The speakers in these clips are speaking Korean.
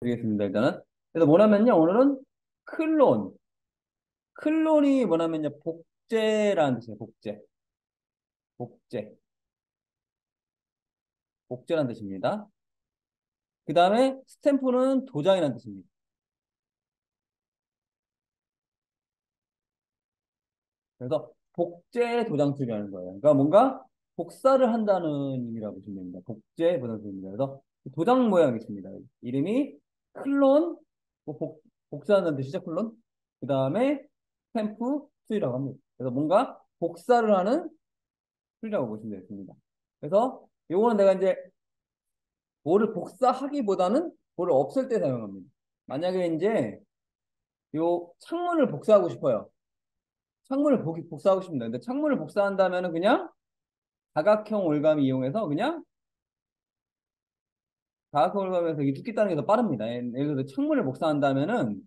드리겠습니다, 일단은. 그래서 뭐냐면요, 오늘은 클론. 클론이 뭐냐면요, 복제라는 뜻이에요, 복제. 복제. 복제라는 뜻입니다. 그 다음에 스탬프는 도장이라는 뜻입니다. 그래서 복제 도장술이라는 거예요. 그러니까 뭔가 복사를 한다는 의미라고 보시면 됩니다. 복제 도장술입니다. 그래서 도장 모양이 있습니다. 이름이 클론, 뭐 복사하는 뜻이죠, 클론. 그 다음에 스탬프 수이라고 합니다. 그래서 뭔가 복사를 하는 풀이라고 보시면 되겠습니다. 그래서 요거는 내가 이제 뭐를 복사하기보다는 뭐를 없앨 때 사용합니다. 만약에 이제 요 창문을 복사하고 싶어요. 창문을 복사하고 싶습니다. 근데 창문을 복사한다면은 그냥 사각형 올가미 이용해서 그냥 사각형 올가미에서 이 두께 따는 게 더 빠릅니다. 예를 들어 창문을 복사한다면은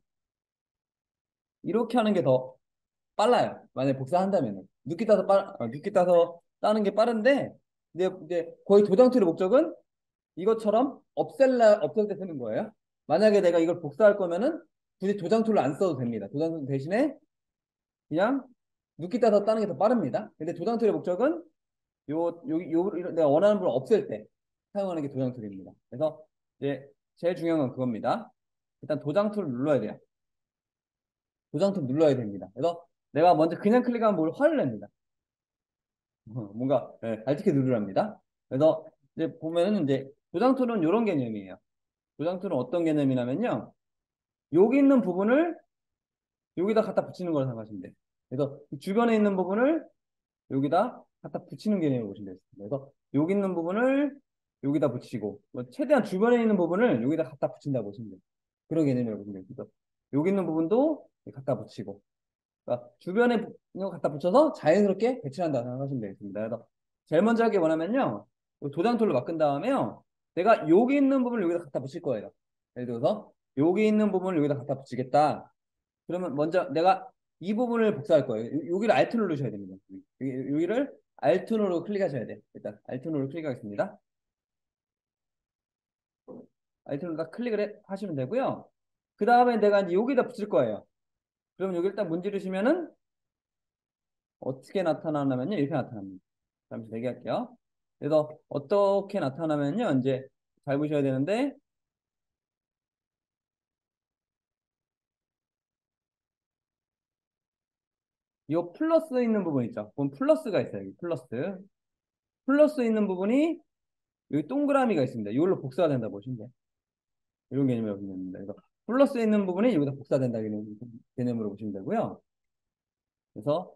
이렇게 하는 게 더 빨라요. 만약에 복사한다면은 늦게 따서 따는 게 빠른데 이제 거의 도장틀의 목적은 이것처럼 없앨 때 쓰는 거예요. 만약에 내가 이걸 복사할 거면은 굳이 도장 툴을 안 써도 됩니다. 도장 툴 대신에 그냥 눕기 따서 따는 게 더 빠릅니다. 근데 도장 툴의 목적은 내가 원하는 부분을 없앨 때 사용하는 게 도장 툴입니다. 그래서 이제 제일 중요한 건 그겁니다. 일단 도장 툴을 눌러야 돼요. 도장 툴 눌러야 됩니다. 그래서 내가 먼저 그냥 클릭하면 뭘 화를 냅니다. 뭔가 알트키 누르랍니다. 그래서 이제 보면은 이제 도장 툴은 이런 개념이에요. 도장 툴은 어떤 개념이냐면요. 여기 있는 부분을 여기다 갖다 붙이는 걸 생각하시면 돼요. 그래서 주변에 있는 부분을 여기다 갖다 붙이는 개념으로 보시면 되겠습니다. 그래서 여기 있는 부분을 여기다 붙이고 뭐 최대한 주변에 있는 부분을 여기다 갖다 붙인다고 보시면 돼요. 그런 개념이라고 보시면 돼요. 그래서 여기 있는 부분도 갖다 붙이고 그러니까 주변에 있는 거 갖다 붙여서 자연스럽게 배치한다 생각하시면 되겠습니다. 그래서 제일 먼저 하기 원하면요. 도장 툴로 바꾼 다음에요. 내가 여기 있는 부분을 여기다 갖다 붙일 거예요. 예를 들어서 여기 있는 부분을 여기다 갖다 붙이겠다. 그러면 먼저 내가 이 부분을 복사할 거예요. 여기를 Alt 누르셔야 됩니다. 여기를 Alt 누르고 클릭하셔야 돼요. 일단 Alt 누르고 클릭하겠습니다. Alt 누르다 하시면 되고요. 그 다음에 내가 이제 여기다 붙일 거예요. 그러면 여기 일단 문지르시면은 어떻게 나타나냐면요. 이렇게 나타납니다. 잠시 대기할게요. 그래서 어떻게 나타나면요. 이제 잘 보셔야 되는데 이 플러스 있는 부분 있죠. 그럼 플러스가 있어요. 여기 플러스. 플러스 있는 부분이 여기 동그라미가 있습니다. 이걸로 복사가 된다 보시면 돼요. 이런 개념이라고 보시면 됩니다. 그래서 플러스 있는 부분이 여기다 복사된다 개념으로 보시면 되고요. 그래서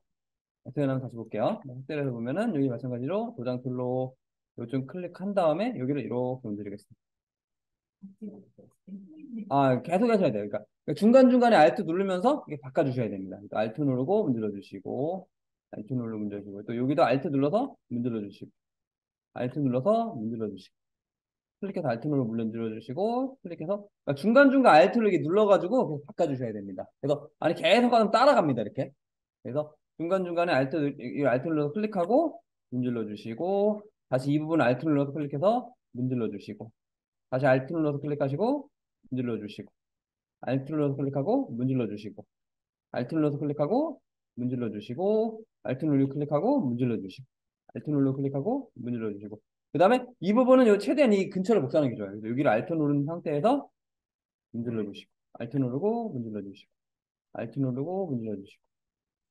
어떻게 하면 다시 볼게요. 확대를 해보면은 여기 마찬가지로 도장 툴로 요즘 클릭한 다음에 여기를 이렇게 움직이겠습니다. 계속 하셔야 돼요. 그러니까 중간중간에 Alt 누르면서 이게 바꿔주셔야 됩니다. 그러니까 Alt 누르고 문질러주시고 Alt 누르고 문질러주시고 또 여기도 Alt 눌러서 문질러주시고 Alt 눌러서 문질러주시고 클릭해서 Alt 누르고 눌러주시고 클릭해서 그러니까 중간중간 Alt를 이렇게 눌러가지고 계속 바꿔주셔야 됩니다. 그래서 아니 계속 하면 따라갑니다. 이렇게. 그래서 중간중간에 이 Alt 눌러서 클릭하고 문질러주시고 다시 이 부분 Alt 눌러서 클릭해서 문질러주시고 다시 Alt 눌러서 클릭하시고 문질러주시고 Alt 눌러서 클릭하고 문질러주시고 Alt 눌러서 클릭하고 문질러주시고 Alt 누르고 클릭하고 문질러주시고 Alt 누르고 클릭하고 문질러주시고 그 다음에 이 부분은 최대한 이 근처를 복사하는 게 좋아요. 그래서 여기를 Alt 누른 상태에서 문질러주시고 Alt 누르고 문질러주시고 Alt 누르고 문질러주시고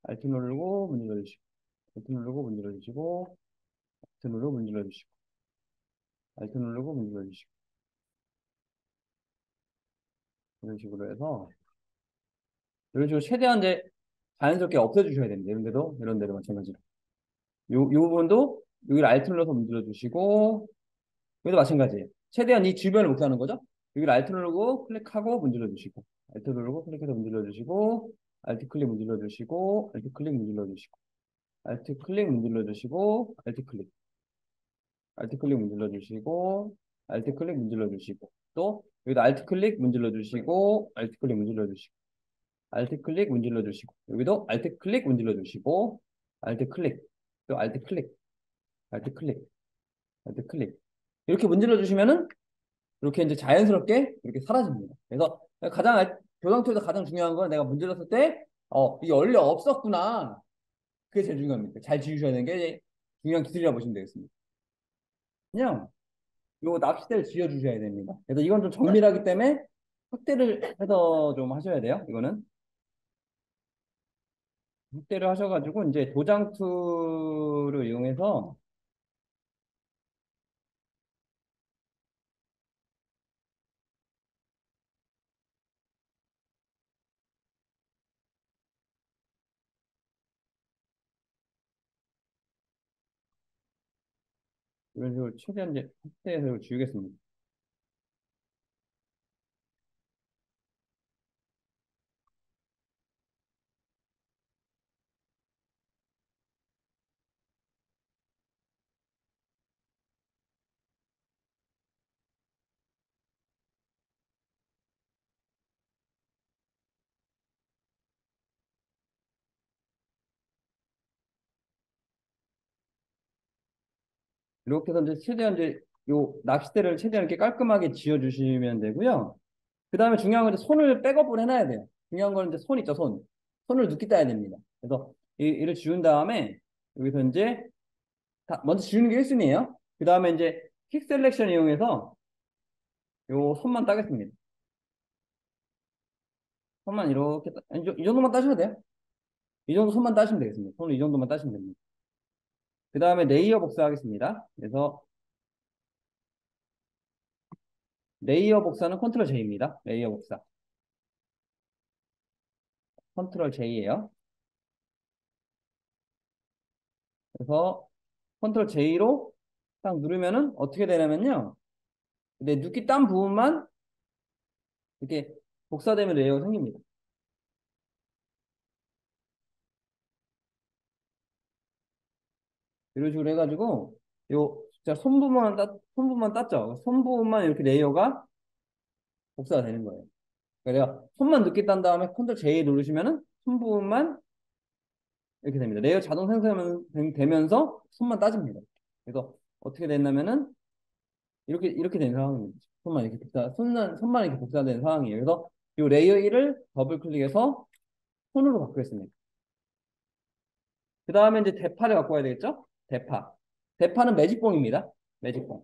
Alt 누르고 문질러주시고 Alt 누르고 문질러주시고 Alt 누르고 문질러주시고 Alt 누르고 문질러주시고 이런 식으로 해서 이런 식으로 최대한 이제 자연스럽게 없애주셔야 됩니다. 이런 데도 마찬가지로. 요 부분도 여기를 Alt 눌러서 문질러 주시고, 여기도 마찬가지예요. 최대한 이 주변을 복사하는 거죠. 여기를 Alt 누르고 클릭하고 문질러 주시고, Alt 누르고 클릭해서 문질러 주시고, Alt 클릭 문질러 주시고, Alt 클릭 문질러 주시고, Alt 클릭 문질러 주시고, Alt 클릭, Alt 클릭 문질러 주시고, Alt 클릭 문질러 주시고, 또 여기도 Alt 클릭 문질러 주시고, Alt 클릭 문질러 주시고, Alt 클릭 문질러 주시고, 여기도 Alt 클릭 문질러 주시고, Alt 클릭, 또 Alt 클릭, Alt 클릭, Alt 클릭. 이렇게 문질러 주시면은 이렇게 이제 자연스럽게 이렇게 사라집니다. 그래서 교정 툴에서 가장 중요한 건 내가 문제를 했을 때, 이게 원래 없었구나. 그게 제일 중요합니다. 잘 지우셔야 되는 게 중요한 기술이라고 보시면 되겠습니다. 그냥 요 낚싯대를 지어주셔야 됩니다. 그래서 이건 좀 정밀하기 때문에 확대를 해서 좀 하셔야 돼요. 이거는 확대를 하셔가지고 이제 도장 툴을 이용해서 이런 식으로 최대한 이제 확대해서 지우겠습니다. 이렇게 해서 이제 최대한 이제 요 낚싯대를 최대한 이렇게 깔끔하게 지어주시면 되고요. 그 다음에 중요한 건 이제 손을 백업을 해놔야 돼요. 중요한 건 이제 손 있죠, 손. 손을 눕기 따야 됩니다. 그래서 이를 지운 다음에 여기서 이제 먼저 지우는 게 1순위예요. 그 다음에 이제 킥 셀렉션 이용해서 요 손만 따겠습니다. 손만 이렇게 이 정도만 따셔도 돼요. 이 정도 손만 따시면 되겠습니다. 손을 이 정도만 따시면 됩니다. 그 다음에 레이어 복사하겠습니다. 그래서 레이어 복사는 컨트롤 J입니다. 레이어 복사. 컨트롤 J예요. 그래서 컨트롤 J로 딱 누르면은 어떻게 되냐면요. 내 눕기 딴 부분만 이렇게 복사되면 레이어가 생깁니다. 이런 식으로 해가지고 요 진짜 손부분만 땄죠. 손부분만 이렇게 레이어가 복사가 되는 거예요. 그러니까 내가 손만 늦게 딴 다음에 컨트롤 J 누르시면은 손부분만 이렇게 됩니다. 레이어 자동 생성되면서 손만 따집니다. 그래서 어떻게 됐냐면은 이렇게 된 상황입니다. 손만 이렇게 복사된 상황이에요. 그래서 이 레이어 1을 더블 클릭해서 손으로 바꾸겠습니다. 그 다음에 이제 대파를 갖고 와야 되겠죠? 대파. 대파는 매직봉입니다. 매직봉.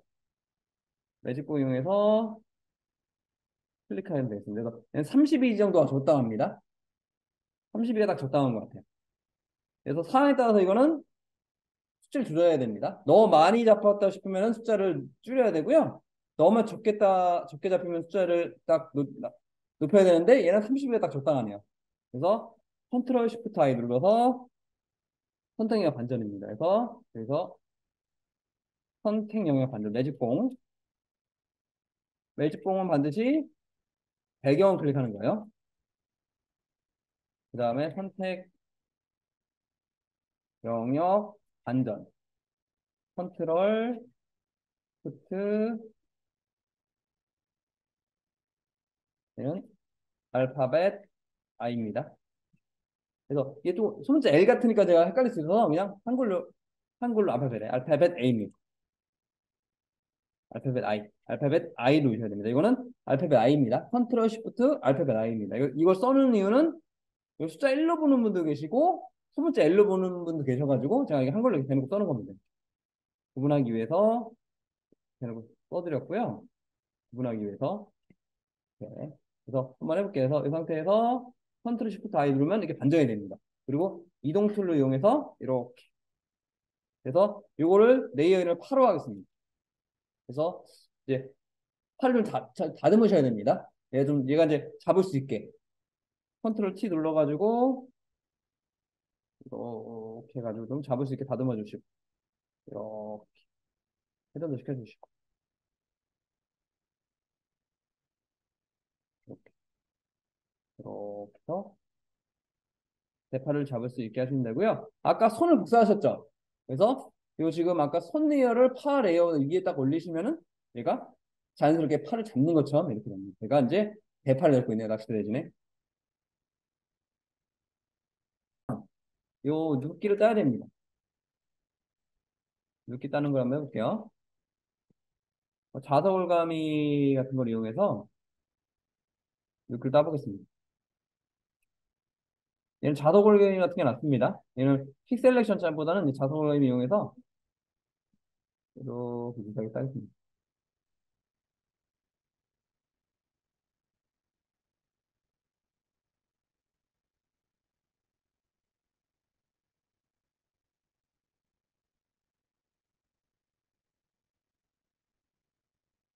매직봉 이용해서 클릭하면 되겠습니다. 그래서 32 정도가 적당합니다. 32가 딱 적당한 것 같아요. 그래서 상황에 따라서 이거는 숫자를 줄여야 됩니다. 너무 많이 잡았다 싶으면 숫자를 줄여야 되고요. 너무 적게 잡히면 숫자를 딱 높여야 되는데 얘는 30이 딱 적당하네요. 그래서 컨트롤 쉬프트 I 눌러서 선택 영역 반전입니다. 그래서 선택 영역 반전 매직봉. 매직봉은 반드시 배경을 클릭하는 거예요. 그 다음에 선택 영역 반전. 컨트롤 쉬프트 는 알파벳 I입니다. 그래서 이게 또 소문자 L 같으니까 제가 헷갈릴 수 있어서 그냥 한글로 알파벳 A입니다. 알파벳 I 누르셔야 됩니다. 이거는 알파벳 I입니다. 컨트롤 쉬프트 알파벳 I입니다. 이걸 써는 이유는 이 숫자 1로 보는 분도 계시고 소문자 L로 보는 분도 계셔가지고 제가 이게 한글로 이렇게 대놓고 써는 겁니다. 구분하기 위해서 대놓고 써드렸고요. 구분하기 위해서. 네. 그래서 한번 해볼게요. 그래서 이 상태에서 컨트롤 쉬프트 I 누르면 이렇게 반전이 됩니다. 그리고 이동 툴로 이용해서 이렇게 그래서 이거를 레이어를 8로 하겠습니다. 그래서 이제 팔을 다듬으셔야 됩니다. 얘가 이제 잡을 수 있게 컨트롤 T 눌러가지고 이렇게 해가지고 좀 잡을 수 있게 다듬어 주시고 이렇게 회전도 시켜주시고 이렇게 해서 대파를 잡을 수 있게 하시면 되고요. 아까 손을 복사하셨죠? 그래서 요 지금 아까 손 레이어를 파 레이어 위에 딱 올리시면은 얘가 자연스럽게 팔을 잡는 것처럼 이렇게 됩니다. 제가 이제 대파를 넣고 있네요. 낚싯대 대신에. 요 눕기를 따야 됩니다. 눕기 따는 걸 한번 해볼게요. 자석올가미 같은 걸 이용해서 이렇게 따보겠습니다. 얘는 자석올가미 같은 게 낫습니다. 얘는 픽 셀렉션 짤보다는 자석올가미 이용해서 이렇게 비슷하게 따겠습니다.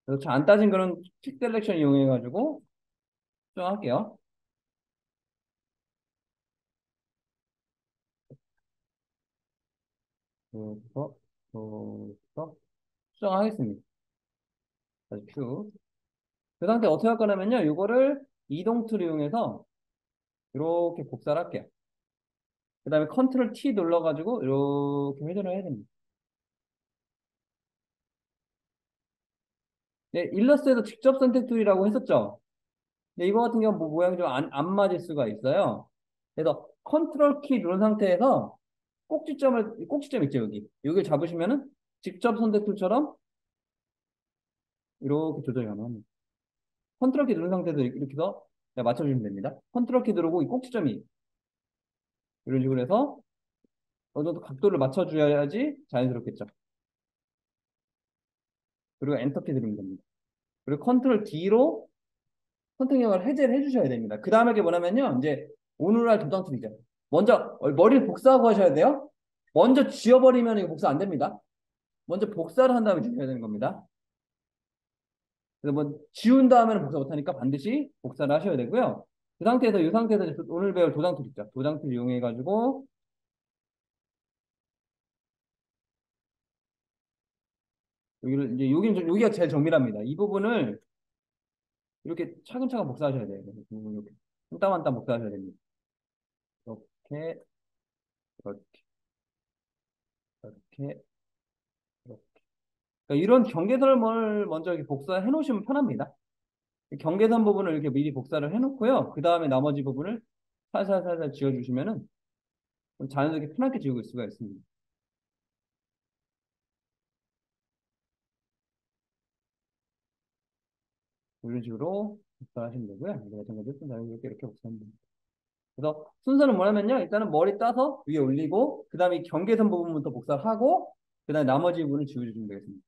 그래서 잘 안 따진 거는 픽 셀렉션 이용해가지고 수정할게요. 여기서, 여기서 수정하겠습니다. 다시 큐. 그 상태 어떻게 할 거냐면요. 이거를 이동 툴 이용해서 이렇게 복사를 할게요. 그 다음에 컨트롤 T 눌러가지고 이렇게 회전을 해야 됩니다. 네, 일러스트에서 직접 선택 툴이라고 했었죠. 근데 이거 같은 경우는 뭐 모양이 좀 안 맞을 수가 있어요. 그래서 컨트롤 키 누른 상태에서 꼭지점 있죠, 여기. 여기를 잡으시면은 직접 선택 툴처럼 이렇게 조정이 가능합니다. 컨트롤 키 누른 상태에서 이렇게 해서 맞춰주시면 됩니다. 컨트롤 키 누르고 이 꼭지점이 이런 식으로 해서 어느 정도 각도를 맞춰줘야지 자연스럽겠죠. 그리고 엔터 키 누르면 됩니다. 그리고 컨트롤 D로 선택형을 해제를 해주셔야 됩니다. 그 다음에 게 뭐냐면요. 이제 오늘 할 도장 툴이죠. 먼저 머리를 복사하고 하셔야 돼요. 먼저 지워버리면 이거 복사 안 됩니다. 먼저 복사를 한 다음에 지워야 되는 겁니다. 그래서 뭐 지운 다음에는 복사 못하니까 반드시 복사를 하셔야 되고요. 그 상태에서 이 상태에서 오늘 배울 도장 툴 있죠. 도장 툴 이용해가지고 여기를 이제 여기가 제일 정밀합니다. 이 부분을 이렇게 차근차근 복사하셔야 돼요. 이렇게 한 땀 한 땀 복사하셔야 됩니다. 이렇게 이렇게 이렇게 이렇게. 그러니까 이런 경계선을 먼저 이렇게 복사해 놓으시면 편합니다. 경계선 부분을 이렇게 미리 복사를 해 놓고요. 그 다음에 나머지 부분을 살살살살 지워주시면은 자연스럽게 편하게 지울 수가 있습니다. 이런 식으로 복사하시면 되고요. 내가 마찬가지로 이렇게 복사하면 됩니다. 그래서 순서는 뭐냐면요. 일단은 머리 따서 위에 올리고, 그 다음에 경계선 부분부터 복사를 하고, 그 다음에 나머지 부분을 지워주시면 되겠습니다.